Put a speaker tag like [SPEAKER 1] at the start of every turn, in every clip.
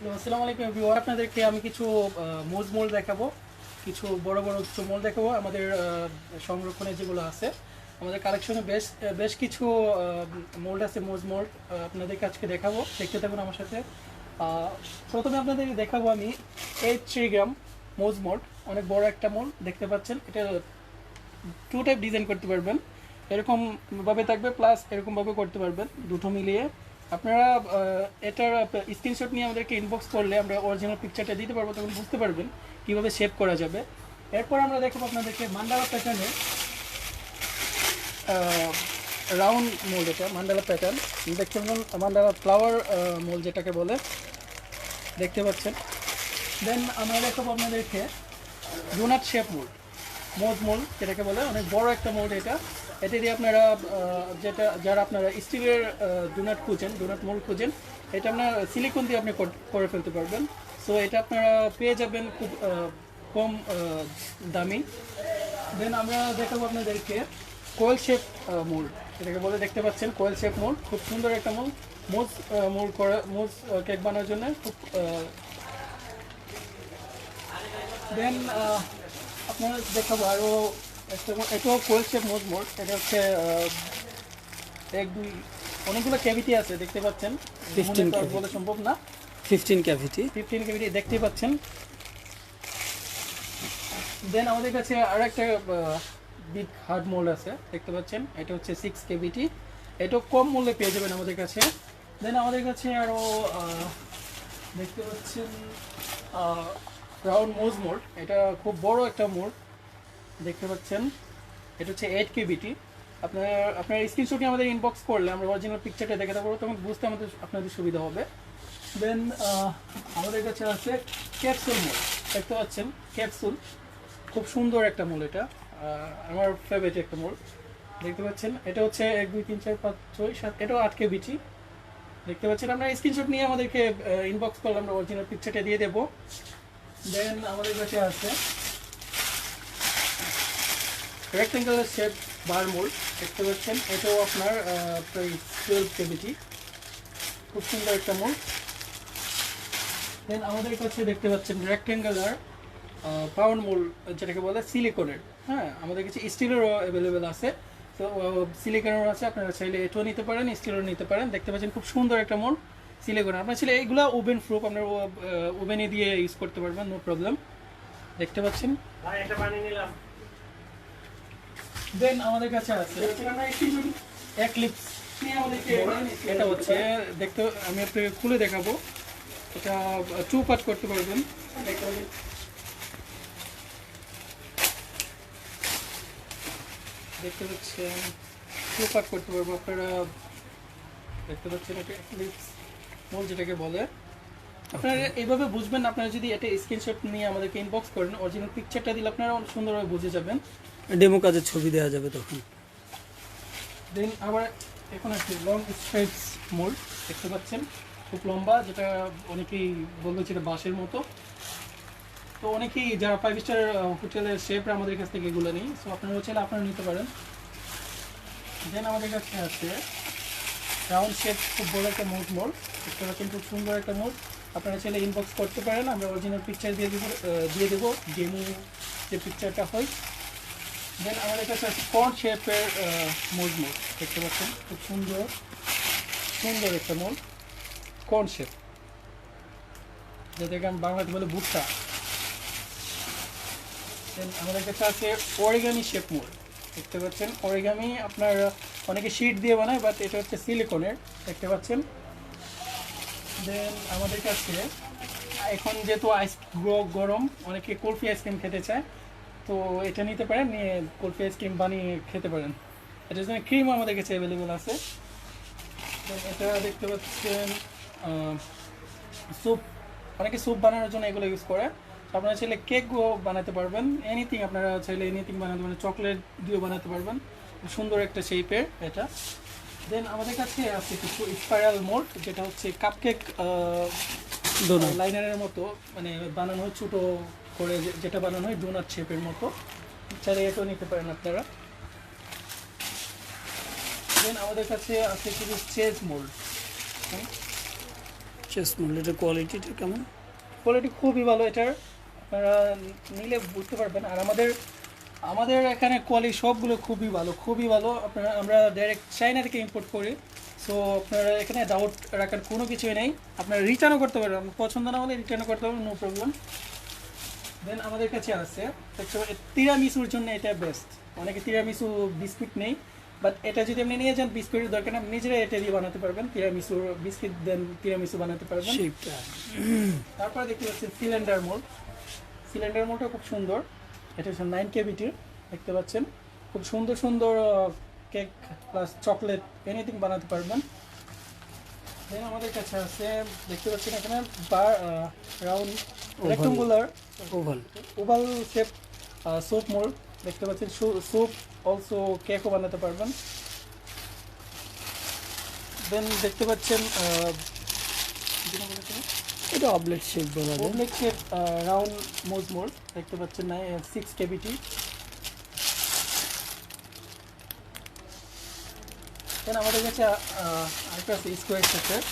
[SPEAKER 1] আসসালামু আলাইকুম এভরিওয়ান, আপনাদেরকে আমি কিছু মোজ মোল্ড দেখাবো, কিছু বড় বড় উচ্চ মোল্ড দেখাবো। আমাদের সংরক্ষণে যেগুলো আছে, আমাদের কালেকশনে বেশ কিছু মোল্ড আছে, মোজ মোল্ড আপনাদেরকে আজকে দেখাবো। দেখতে থাকুন আমার সাথে। প্রথমে আপনাদেরকে দেখাবো আমি 8 গ্রাম মোজ মোল্ড, অনেক বড় একটা মোল্ড দেখতে পাচ্ছেন। এটা টু টাইপ ডিজাইন করতে পারবেন, এরকম ভাবে থাকবে প্লাস এরকম ভাবে করতে পারবেন, দুটো মিলিয়ে। আপনারা এটার স্ক্রিনশট নিয়ে আমাদেরকে ইনবক্স করলে আমরা অরিজিনাল পিকচারটা দিতে পারবো, তখন বুঝতে পারবেন কীভাবে শেপ করা যাবে। এরপর আমরা দেখাবো আপনাদেরকে মান্ডালা প্যাটার্নে রাউন্ড মোল্ড। এটা মান্ডালা প্যাটার্ন দেখতে পাবেন, মান্ডালা ফ্লাওয়ার মোল্ড যেটাকে বলে, দেখতে পাচ্ছেন। দেন আমরা দেখাবো আপনাদেরকে ডোনাট শেপ মোল্ড, মোজ মোল্ড যেটাকে বলে, অনেক বড় একটা মোল্ড এটা। এটা দিয়ে আপনারা যারা আপনারা স্টিলের ডোনাট খুঁজেন, ডোনাট মোল্ড খুঁজেন, এটা আপনার সিলিকন দিয়ে আপনি করে ফেলতে পারবেন। সো এটা আপনারা পেয়ে যাবেন খুব কম দামি। দেন আমরা দেখাবো আপনাদেরকে কোয়েল শেপ মোল্ড, এটাকে বলে, দেখতে পাচ্ছেন কোয়েল শেপ মোল্ড, খুব সুন্দর একটা মোল্ড। মোজ মোল্ড করা, মোজ কেক বানানোর জন্য খুব। দেন আপনারা দেখাবো আরও একটা, এটাও কোয়েল শেপ মোজ মোল্ড। এটা হচ্ছে এক দুই অনেকগুলো ক্যাভিটি আছে, দেখতে পাচ্ছেন,
[SPEAKER 2] 15
[SPEAKER 1] বলে সম্ভব না।
[SPEAKER 2] 15 ক্যাভিটি
[SPEAKER 1] 15 ক্যাভিটি দেখতেই পাচ্ছেন। দেন আমাদের কাছে আর একটা বিগ হার্ড মোল্ড আছে, দেখতে পাচ্ছেন, এটা হচ্ছে 6 ক্যাভিটি, এটাও কম মূল্যে পেয়ে যাবেন আমাদের কাছে। দেন আমাদের কাছে আরও দেখতে পাচ্ছেন রাউন্ড মোজ মোল্ড, এটা খুব বড় একটা মোল্ড দেখতে পাচ্ছেন। এটা হচ্ছে 8 কেবিটি। আপনার স্ক্রিনশটে আমাদের ইনবক্স করলে আমরা অরিজিনাল পিকচারটা দেখাতে পারবো, তখন বুঝতে আপনাদের সুবিধা হবে। দেন আমাদের কাছে আছে ক্যাপসুল মোল, দেখতে পাচ্ছেন, ক্যাপসুল খুব সুন্দর একটা মোল, এটা আমার ফেভারিট একটা মোল, দেখতে পাচ্ছেন। এটা হচ্ছে 1 2 3 4 5 6 7, এটাও 8 কেবিটি, দেখতে পাচ্ছেন। আমরা স্ক্রিনশট নিয়ে আমাদেরকে ইনবক্স করলে আমরা অরিজিনাল পিকচারটা দিয়ে দেবো। দেন আমাদের কাছে আছে রেক্টেঙ্গুলার শেপ বার মোল্ড, দেখতে পাচ্ছেন, এটাও আপনার প্রায় 12 কেবিটি, খুব সুন্দর একটা মোল্ড। দেন আমাদের কাছে দেখতে পাচ্ছেন রেক্টেঙ্গুলার পাউন্ড মোল্ড, যেটাকে বলে সিলিকনের। হ্যাঁ, আমাদের কাছে স্টিলেরও অ্যাভেলেবেল আছে, তো সিলিকনেরও আছে, আপনারা চাইলে এটাও নিতে পারেন, স্টিলেরও নিতে পারেন। দেখতে পাচ্ছেন খুব সুন্দর একটা মোল্ড সিলিকনের। আপনার চাইলে এইগুলো ওভেন প্রুফ, আপনার ওভেনে দিয়ে ইউজ করতে পারবেন, নো প্রবলেম, দেখতে পাচ্ছেন। দেন আমাদের কাছে আছে এক্লিপস, এটা হচ্ছে দেখতে, আমি আপনাকে খুলে দেখাবো। এটা 2 পার্ট করতে পারবেন, দেখতে পাচ্ছেন, 2 পার্ট করতে পারবো আপনারা, দেখতে পাচ্ছেন। এটা এক্লিপস মোল্ড যেটাকে বলে। আপনারা এইভাবে বুঝবেন, আপনারা যদি এটা স্ক্রিনশট নিয়ে আমাদেরকে ইনবক্স করেন, অরিজিনাল পিকচারটা দিলে আপনারা অনেক সুন্দরভাবে বুঝে যাবেন,
[SPEAKER 2] ডেমো কাজের ছবি দেওয়া যাবে তখন।
[SPEAKER 1] দেন আবার এখন আছে লং স্ট্রেটস মোল্ড, দেখতে পাচ্ছেন, খুব লম্বা, যেটা অনেকেই বলতে এটা বাঁশের মতো। তো অনেকেই যারা 5 স্টার হোটেলের শেফরা আমাদের কাছ থেকে এগুলো নেই, সো আপনারা চাইলে আপনারা নিতে পারেন। দেন আমাদের কাছে আছে রাউন্ড শেপ, খুব বড় একটা মোল্ড, দেখতে পাচ্ছেন, খুব সুন্দর একটা মোল্ড। আপনারা চাইলে ইনবক্স করতে পারেন, আমরা অরিজিনাল পিকচার দিয়ে দেবো, ডেমো যে পিকচারটা হয়। দেন আমাদের কাছে আছে কর্ন শেপের মোল্ড, দেখতে পাচ্ছেন, খুব সুন্দর সুন্দর একটা মোল্ড, কর্ন শেপ, যেটাকে আমি বাংলাতে বলে ভুট্টা। দেন আমাদের কাছে আছে অরিগামি শেপ মোল্ড, দেখতে পাচ্ছেন, অরিগামি আপনার অনেকে শিট দিয়ে বানায়, বাট এটা হচ্ছে সিলিকনের, দেখতে পাচ্ছেন। দেন আমাদের কাছে এখন যেহেতু গরম, অনেকে কুলফি আইসক্রিম খেতে চায়, তো এটা নিতে পারেন, নিয়ে কুলফি আইসক্রিম বানিয়ে খেতে পারেন। এটার জন্য ক্রিম আমাদের কাছে অ্যাভেলেবেল আছে। এটা দেখতে পাচ্ছেন স্যুপ, অনেকে স্যুপ বানানোর জন্য এগুলো ইউজ করে। আপনারা চাইলে কেকও বানাতে পারবেন, এনিথিং, আপনারা চাইলে এনিথিং বানাতে পারেন, চকলেট দিয়েও বানাতে পারবেন, সুন্দর একটা শেপের এটা। দেন আমাদের কাছে আছে কিছু স্পাইরাল মোল্ড, যেটা হচ্ছে কাপকেক লাইনারের মতো, মানে বানানো হয় ছোটো করে, যেটা বানানো হয় ডোনাট শেপের মতো, চাইলে এটাও নিতে পারেন আপনারা। দেন আমাদের কাছে আছে কিছু চেজ মোল্ড,
[SPEAKER 2] চেস্ট মোল্ড, এটা কোয়ালিটিটা কেমন?
[SPEAKER 1] কোয়ালিটি খুবই ভালো এটার, আপনারা নিলে বুঝতে পারবেন। আর আমাদের আমাদের এখানে কোয়ালিটি সবগুলো খুবই ভালো, খুবই ভালো। আপনারা আমরা ডাইরেক্ট চায়না থেকে ইম্পোর্ট করি, সো আপনারা এখানে ডাউট রাখার কোনো কিছুই নেই। আপনারা রিটার্নও করতে পারবেন, পছন্দ না হলে রিটার্নও করতে পারবেন, নো প্রবলেম। দেন আমাদের কাছে আছে তিরামিসুর জন্য এটা বেস্ট। অনেকে তিরামিসু বিস্কুট নেই, বাট এটা যদি আপনি নিয়ে যান বিস্কুটের দরকার নেই, আপনি নিজেরাই এটা দিয়ে বানাতে পারবেন। তিরামিসুর বিস্কিট দেন তিরামিসু বানাতে পারবেন।
[SPEAKER 2] শেপটা
[SPEAKER 1] তারপরে দেখতে পাচ্ছেন সিলিন্ডার মোল্ড। সিলিন্ডার মোল্ডটা খুব সুন্দর, এটা হচ্ছে 9 কেভিটির, দেখতে পাচ্ছেন। খুব সুন্দর সুন্দর কেক প্লাস চকলেট এনিথিং বানাতে পারবেন। দেন আমাদের কাছে আছে, দেখতে পাচ্ছেন এখানে round rectangular
[SPEAKER 2] oval.
[SPEAKER 1] Oval shape soap mould, দেখতে পাচ্ছেন। সোপ অলসো কেকও বানাতে পারবেন। দেন দেখতে পাচ্ছেন
[SPEAKER 2] এটা অবলেট শেপ বলা যায়।
[SPEAKER 1] ওভলেট শেপ রাউন্ড মোজ মোল্ড, দেখতে পাচ্ছেন 6 কেভিটি। দেন আমাদের কাছে আরেকটা আছে স্কোয়ার শেপের,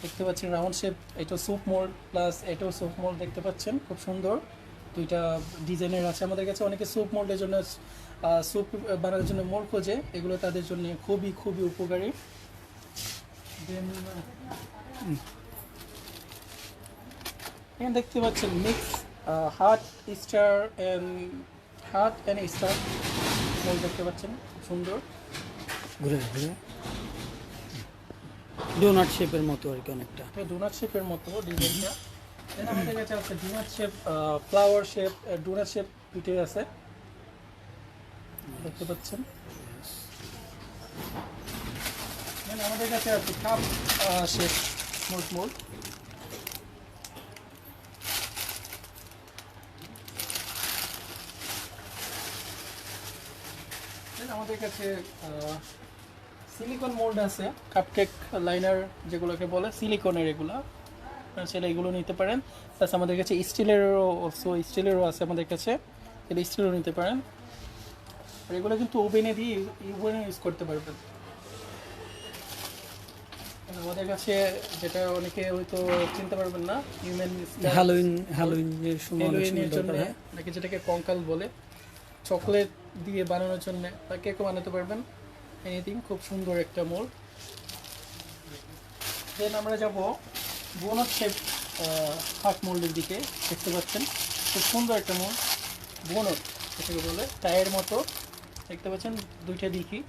[SPEAKER 1] দেখতে পাচ্ছেন রাউন্ড শেপ। এটা সুপ মোল্ড প্লাস এটাও সুপ মোল্ড, দেখতে পাচ্ছেন খুব সুন্দর। দুইটা ডিজাইনের আছে আমাদের কাছে। অনেকে সুপ মোল্ডের জন্য স্যুপ বানানোর জন্য মোল্ড খোঁজে, এগুলো তাদের জন্য খুবই খুবই উপকারী। দেন এখানে দেখতে পাচ্ছেন mix heart and star mould, দেখতে পাচ্ছেন খুব সুন্দর।
[SPEAKER 2] ঘুরে ঘুরে ডোনাট শেপের মতো আর কি অনেকটা।
[SPEAKER 1] ডোনাট শেপের মতো ডিজাইনটা। দেন আমাদের কাছে আছে donut shape, flower shape, donut shape দুটোই আছে, দেখতে পাচ্ছেন। দেন আমাদের কাছে আছে কাপ শেপ মোল্ড। দেন আমাদের কাছে সিলিকন মোল্ড আছে, কাপকেক লাইনার যেগুলোকে বলে সিলিকনের, এগুলো সেটা এগুলো নিতে পারেন। প্লাস আমাদের কাছে স্টিলেরও আছে আমাদের কাছে, এগুলো স্টিলও নিতে পারেন। আর এগুলো কিন্তু ওভেনে দিয়ে ইউজ করতে পারবেন। আমাদের কাছে যেটা অনেকে হয়তো চিনতে পারবেন না,
[SPEAKER 2] হ্যালোইনের সময় অনেক সময়
[SPEAKER 1] হ্যালোইনের জন্য
[SPEAKER 2] দরকার হয়।
[SPEAKER 1] নাকি যেটাকে কঙ্কাল বলে, চকলেট দিয়ে বানানোর জন্য বা কেকও বানাতে পারবেন, এনিথিং। খুব সুন্দর একটা মোল্ড। দেন আমরা যাব বোনাস শেপ হার্ট মোল্ডের দিকে, দেখতে পাচ্ছেন খুব সুন্দর একটা মোল্ড। বোনট এটাকে বলে, টায়ের মতো, দেখতে পাচ্ছেন দুইটা দিকই।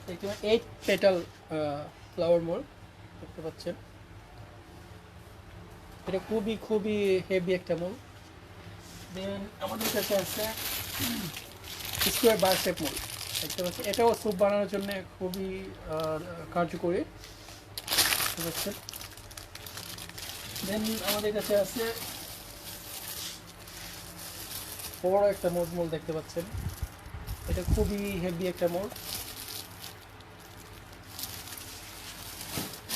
[SPEAKER 1] দেখতে পাচ্ছেন 8 পেটাল ফ্লাওয়ার মোল্ড, দেখতে পাচ্ছেন। এটা খুবই খুবই হেভি একটা মোল্ড। দেন আমাদের কাছে আছে স্কোয়ার বার শেপ মোল্ড, দেখতে পাচ্ছেন। এটাও স্যুপ বানানোর জন্য খুবই কার্যকরী, দেখতে পাচ্ছেন। দেন আমাদের কাছে আছে বড় একটা মোল্ড, দেখতে পাচ্ছেন। এটা খুবই হেভি একটা মোল্ড।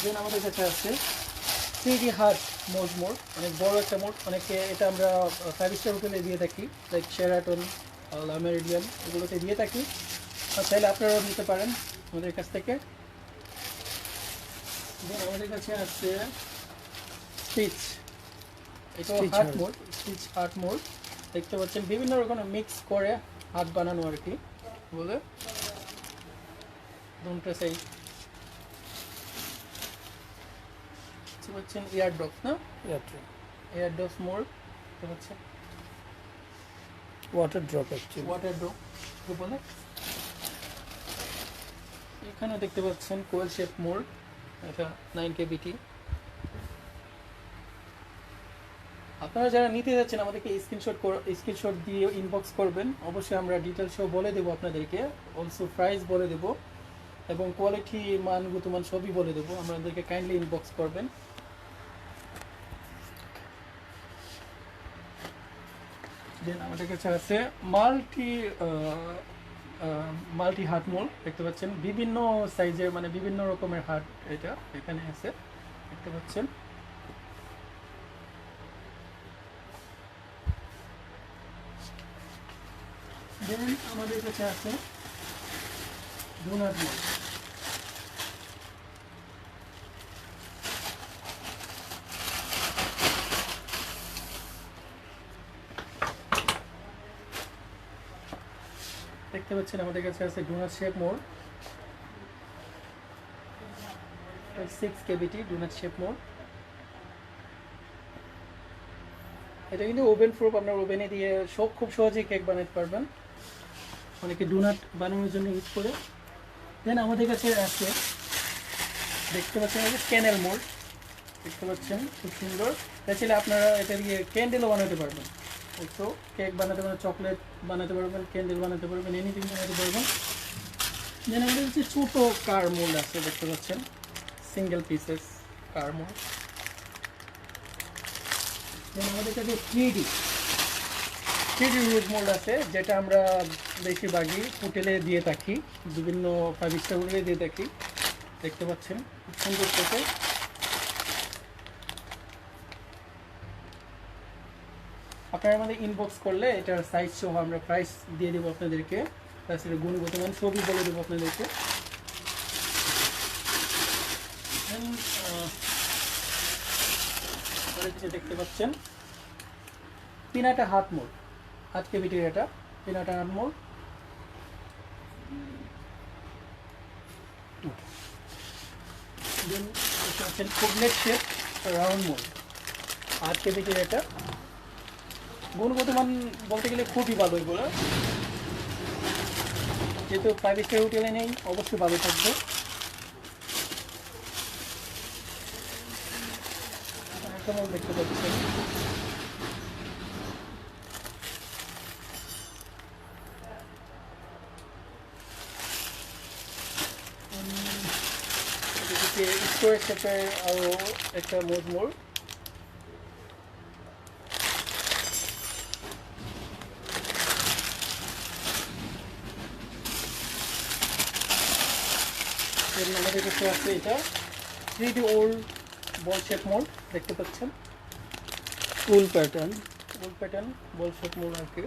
[SPEAKER 1] দেন আমাদের কাছে আছে 3D হার্ট মোল্ড, অনেক বড় একটা মোল্ড। অনেকে এটা আমরা 5 স্টার হোটেলে দিয়ে থাকি, লাইক শেরাটন, লা মেরিডিয়ান, এগুলোতে দিয়ে থাকি। আর চাইলে আপনারাও নিতে পারেন আমাদের কাছ থেকে। দেন আমাদের কাছে আছে স্টিচ, এটা স্টিচ হার্ট মোল্ড, দেখতে পাচ্ছেন। বিভিন্ন রকমের মিক্স করে হাত বানানো আর কি বলে, দুটো সাইজ। দেখতে পাচ্ছেন এয়ার ড্রপ, না এয়ার ড্রপ মোল্ড, দেখতে পাচ্ছেন।
[SPEAKER 2] Water drop actually,
[SPEAKER 1] water drop বলে। এখানে দেখতে পাচ্ছেন কোয়েল শেপ মোল্ড, এটা 9 কেভিটি। আপনারা যারা নিতে যাচ্ছেন আমাদেরকে স্ক্রিনশট দিয়ে ইনবক্স করবেন, অবশ্যই আমরা ডিটেলসও বলে দেবো আপনাদেরকে, অলসো প্রাইস বলে দেবো এবং কোয়ালিটি মান গুণমান সবই বলে দেবো। আমাদেরকে কাইন্ডলি ইনবক্স করবেন। দেন আমাদের কাছে আছে মাল্টি হার্ট মোল্ড, দেখতে পাচ্ছেন। বিভিন্ন সাইজের, মানে বিভিন্ন রকমের হার্ট এটা এখানে আছে, দেখতে পাচ্ছেন। দেন আমাদের কাছে আছে ডোনাট মোল্ড। দেখতে পাচ্ছেন আমাদের কাছে আছে donut shape mould, 6 cavity donut shape mould. এটা কিন্তু ওভেন প্রুফ, আপনার ওভেনে দিয়ে খুব সহজেই কেক বানাতে পারবেন, অনেকে ডোনাট বানানোর জন্য ইউজ করে। দেন আমাদের কাছে আছে, দেখতে পাচ্ছেন ক্যানেল মোল্ড, দেখতে পাচ্ছেন খুব সুন্দর। তাছাড়া আপনারা এটা দিয়ে ক্যান্ডেলও বানাতে পারবেন, একটু কেক বানাতে পারবেন, চকলেট বানাতে পারবেন, ক্যান্ডেল বানাতে পারবেন, এনিথিং বানাতে পারবেন। দেন আমাদের কাছে ছোটো কার মোল্ড আছে, দেখতে পাচ্ছেন সিঙ্গেল পিসেস কার মোল্ড। দেন আমাদের কাছে 3D রোজ মোল্ড আছে, যেটা আমরা বেশিরভাগই হোটেলে দিয়ে থাকি, বিভিন্ন 5 স্টার হোটেলে দিয়ে থাকি। দেখতে পাচ্ছেন খুব সুন্দর থেকে। আপনারা আমাদের ইনবক্স করলে এটার সাইজ সহ আমরা প্রাইস দিয়ে দেবো আপনাদেরকে, তাছাড়া গুণগত মান সবই বলে দেবো আপনাদেরকে। দেখতে পাচ্ছেন পিনাটা হাত মোল্ড, 8 কেভিটির এটা পিনাটা হাত মোল্ড। দেন এটা হচ্ছে কোবলেট শেপ রাউন্ড মোল্ড, 8 কেভিটির এটা। গুণগত মান বলতে গেলে খুবই ভালো, এগুলো যেহেতু 5 স্টার হোটেলে নেই, অবশ্যই ভালো থাকবে। দেখতে পাচ্ছেন স্কোয়ার শেপের আরও একটা মোল্ড। আমাদের কাছে আছে এটা 3D ওল্ড বল শেপ মোল্ড, দেখতে পাচ্ছেন
[SPEAKER 2] ফুল প্যাটার্ন
[SPEAKER 1] বল শেপ মোল্ড আর কি।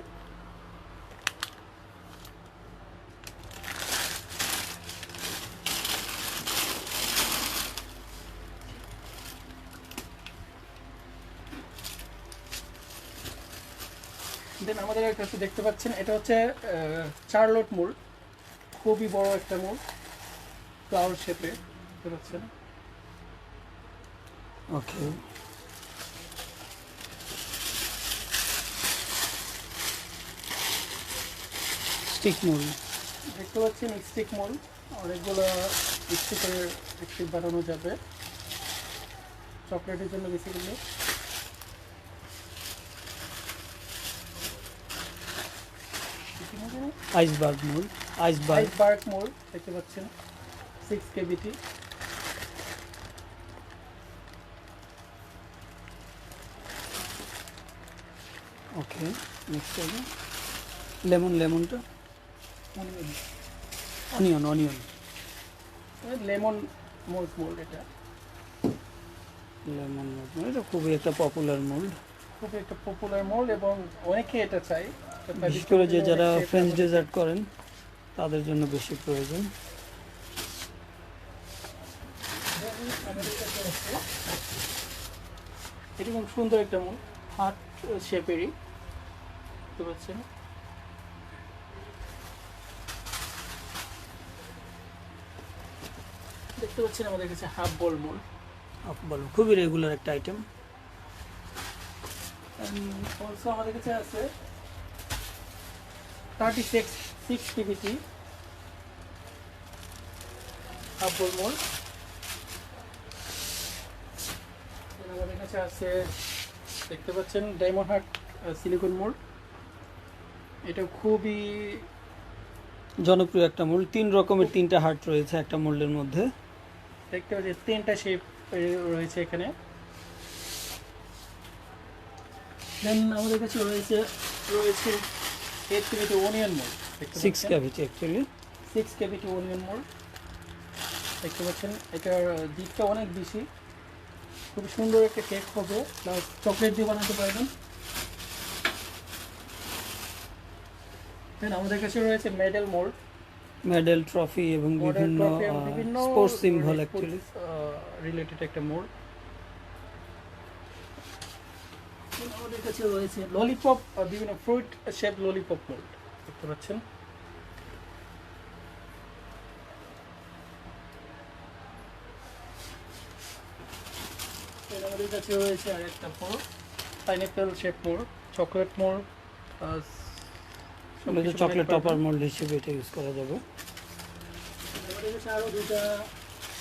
[SPEAKER 1] দেন আমাদের কাছে দেখতে পাচ্ছেন এটা হচ্ছে চার্লট মোল্ড, খুবই বড় একটা মোল্ড, ফ্লাওয়ার শেপে, দেখতে পাচ্ছেন।
[SPEAKER 2] ওকে, স্টিক মোল্ড,
[SPEAKER 1] দেখতে পাচ্ছেন স্টিক মোল্ড, অনেকগুলো স্টিকের স্টিক বানানো যাবে চকলেটের জন্য basically.
[SPEAKER 2] Iceberg mould,
[SPEAKER 1] iceberg mould, দেখতে পাচ্ছেন 6 কেভিটি।
[SPEAKER 2] ওকে, নেক্সট হবে লেমনটা, অনিয়ন
[SPEAKER 1] লেমন মোল্ড, এটা
[SPEAKER 2] লেমন মোল্ড, এটা খুবই একটা পপুলার মোল্ড,
[SPEAKER 1] খুবই একটা পপুলার মোল্ড এবং অনেকে এটা চাই,
[SPEAKER 2] বিশেষ করে যে যারা ফ্রেঞ্চ ডেজার্ট করেন তাদের জন্য বেশি প্রয়োজন।
[SPEAKER 1] এটি খুব সুন্দর একটা মোল্ড, হার্ট শেপেরই, দেখতে পাচ্ছেন। দেখতে পাচ্ছেন আমাদের কাছে হাফ বল মোল্ড,
[SPEAKER 2] বলো, খুবই রেগুলার একটা আইটেম।
[SPEAKER 1] অলসো আমাদের কাছে আছে 36 কেভিটি হাফ বল মোল্ড। আমাদের কাছে আছে, দেখতে পাচ্ছেন ডায়মন্ড হার্ট সিলিকন মোল্ড, এটা খুবই
[SPEAKER 2] জনপ্রিয় একটা মোল্ড, 3 রকমের 3টা হার্ট রয়েছে একটা মোল্ডের মধ্যে,
[SPEAKER 1] দেখতে পাচ্ছেন 3টা শেপ রয়েছে এখানে। দেন আমাদের কাছে রয়েছে 8 কেভিটি onion mould,
[SPEAKER 2] 6 কেভিটি actually
[SPEAKER 1] 6 কেভিটি onion mould, দেখতে পাচ্ছেন। এটার দিকটা অনেক বেশি, খুব সুন্দর একটা কেক হবে, প্লাস চকলেট দিয়ে বানাতে পারবেন। দেন আমাদের কাছে রয়েছে মেডেল মোল্ড,
[SPEAKER 2] মেডেল, ট্রফি এবং বিভিন্ন স্পোর্টস সিম্বল অ্যাকচুয়ালি।
[SPEAKER 1] রিলেটেড একটা মোল্ড। আমাদের কাছে রয়েছে ললিপপ, বিভিন্ন ফ্রুট শেপ ললিপপ মোল্ড দেখতে পাচ্ছেন। আমাদের কাছে রয়েছে আরেকটা mould, pineapple shape mould, chocolate mould,
[SPEAKER 2] chocolate topper mould হিসেবে এটা ইউজ করা যাবে।
[SPEAKER 1] আমাদের কাছে আরও দুটা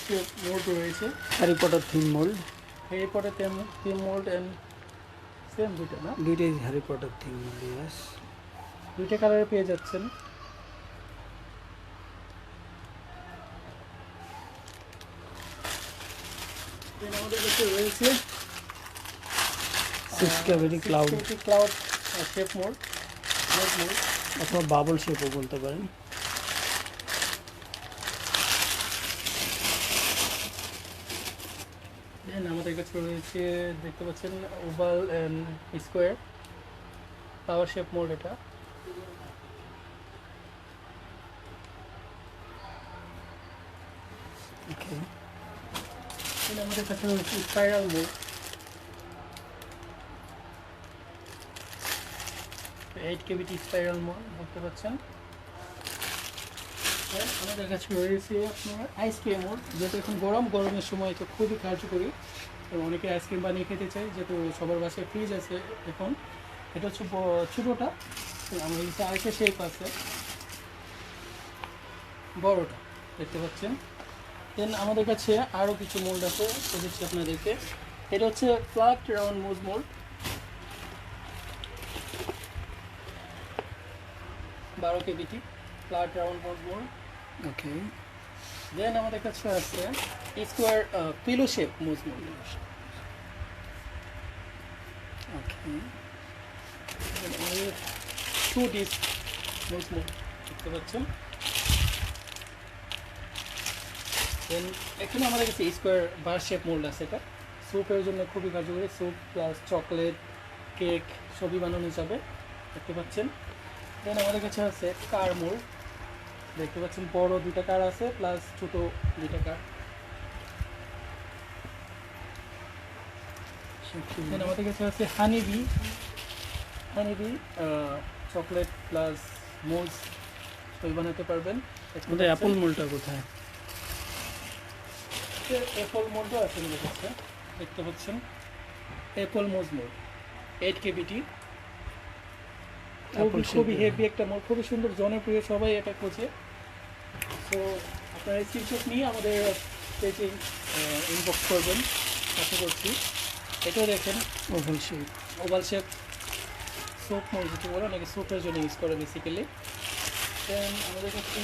[SPEAKER 1] শেপ মোল্ড রয়েছে,
[SPEAKER 2] Harry Potter theme mould.
[SPEAKER 1] Harry Potter theme mould and same দুটো না,
[SPEAKER 2] দুইটাই Harry Potter theme mould, yes.
[SPEAKER 1] দুইটা কালারে পেয়ে যাচ্ছেন। আমাদের কাছে রয়েছে
[SPEAKER 2] 6 cavity cloud
[SPEAKER 1] shape mould, mould
[SPEAKER 2] অথবা বাবল শেপও বলতে পারেন।
[SPEAKER 1] দেন আমাদের কাছে রয়েছে দেখতে পাচ্ছেন oval and square flower shape mould. এটা
[SPEAKER 2] ওকে,
[SPEAKER 1] আমাদের কাছে রয়েছে স্পাইরাল মোল্ড, 8 কেভিটি স্পাইরাল মোল্ড দেখতে পাচ্ছেন। আমাদের কাছে রয়েছে আপনার আইসক্রিম মোল্ড, যেহেতু এখন গরমের সময় তো খুবই কার্যকরী এবং অনেকে আইসক্রিম বানিয়ে খেতে চায়, যেহেতু সবার বাসায় ফ্রিজ আছে এখন। এটা হচ্ছে ছোটোটা, আমাদের কাছে আরেকটা শেপ আছে বড়টা দেখতে পাচ্ছেন। দেন আমাদের কাছে আরও কিছু মোল্ড আছে, দিচ্ছি আপনাদেরকে। এটা হচ্ছে ফ্ল্যাট রাউন্ড মুজ মোল্ড, 12 কেভিটি ফ্ল্যাট রাউন্ড মুজ মোল্ড।
[SPEAKER 2] ওকে,
[SPEAKER 1] দেন আমাদের কাছে আছে স্কোয়ার পিলো শেপ মুজ মোল্ড।
[SPEAKER 2] ওকে,
[SPEAKER 1] 2 ডিস্ক মুজ মোল্ড দেখতে পাচ্ছেন। দেন এখানে আমাদের কাছে স্কোয়ার বার শেপ মোল্ড আছে, এটা স্যুপের জন্য খুবই কার্যকরী। স্যুপ প্লাস চকলেট, কেক সবই বানানো যাবে দেখতে পাচ্ছেন। দেন আমাদের কাছে আছে কার মোল্ড দেখতে পাচ্ছেন, বড় দুটা কার আছে প্লাস ছোটো দুটা কার। দেন আমাদের কাছে আছে হানিবি চকলেট প্লাস মোজ সবই বানাতে পারবেন।
[SPEAKER 2] আমাদের অ্যাপল মোল্ডটা কোথায়?
[SPEAKER 1] অ্যাপল মোল্ডও আছে আমাদের কাছে দেখতে পাচ্ছেন, অ্যাপল মোজ মোল্ড 8 কেবিটি, খুবই হেভি একটা মোল্ড, খুবই সুন্দর, জনপ্রিয়, সবাই এটা খোঁজে। তো আপনারা স্ক্রিনশট নিয়ে আমাদের পেজে ইনবক্স করবেন আশা করছি। এটাও দেখেন ওভাল শেপ সোপ মোল্ড, যেটা বলে অনেকে সোপের জন্য ইউজ করে বেসিক্যালি। দেন আমাদের কাছে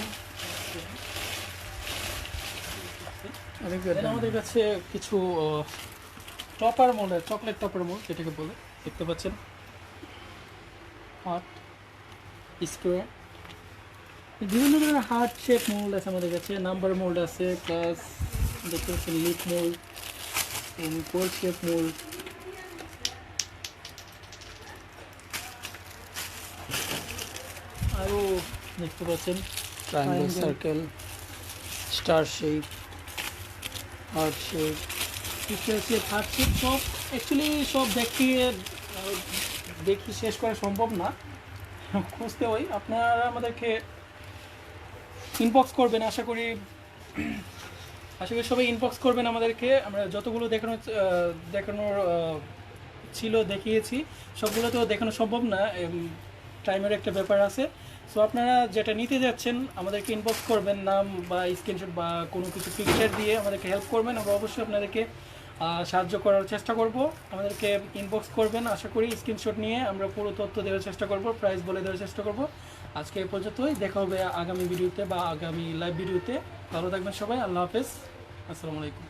[SPEAKER 1] আমাদের কাছে কিছু topper mould, chocolate topper mould যেটাকে বলে দেখতে পাচ্ছেন, হার্ট স্কোয়ার, বিভিন্ন ধরনের হার্ট শেপ মোল্ড আছে আমাদের কাছে। নাম্বার মোল্ড আছে, প্লাস দেখতে পাচ্ছেন লিপ মোল্ড, গোল শেপ মোল্ড, আরও দেখতে পাচ্ছেন
[SPEAKER 2] triangle, circle, star shape, heart shape,
[SPEAKER 1] shape, heart shape, সব অ্যাকচুয়ালি সব দেখি শেষ করা সম্ভব না, খুঁজতে হয়। আপনারা আমাদেরকে ইনবক্স করবেন, আশা করি সবাই ইনবক্স করবেন আমাদেরকে। আমরা যতগুলো দেখানোর ছিল দেখিয়েছি, সবগুলো তো দেখানো সম্ভব না, টাইমের একটা ব্যাপার আছে। সো আপনারা যেটা নিতে যাচ্ছেন আমাদেরকে ইনবক্স করবেন, নাম বা স্ক্রিনশট বা কোনো কিছু পিকচার দিয়ে আমাদেরকে হেল্প করবেন। আমরা অবশ্যই আপনাদেরকে সাহায্য করার চেষ্টা করব। আমাদেরকে ইনবক্স করবেন, আশা করি স্ক্রিনশট নিয়ে আমরা পুরো তথ্য দেওয়ার চেষ্টা করব, প্রাইস বলে দেওয়ার চেষ্টা করব। আজকে এই পর্যন্তই, দেখা হবে আগামী ভিডিওতে বা আগামী লাইভ ভিডিওতে। ভালো থাকবেন সবাই, আল্লাহ হাফেজ, আসসালামু আলাইকুম।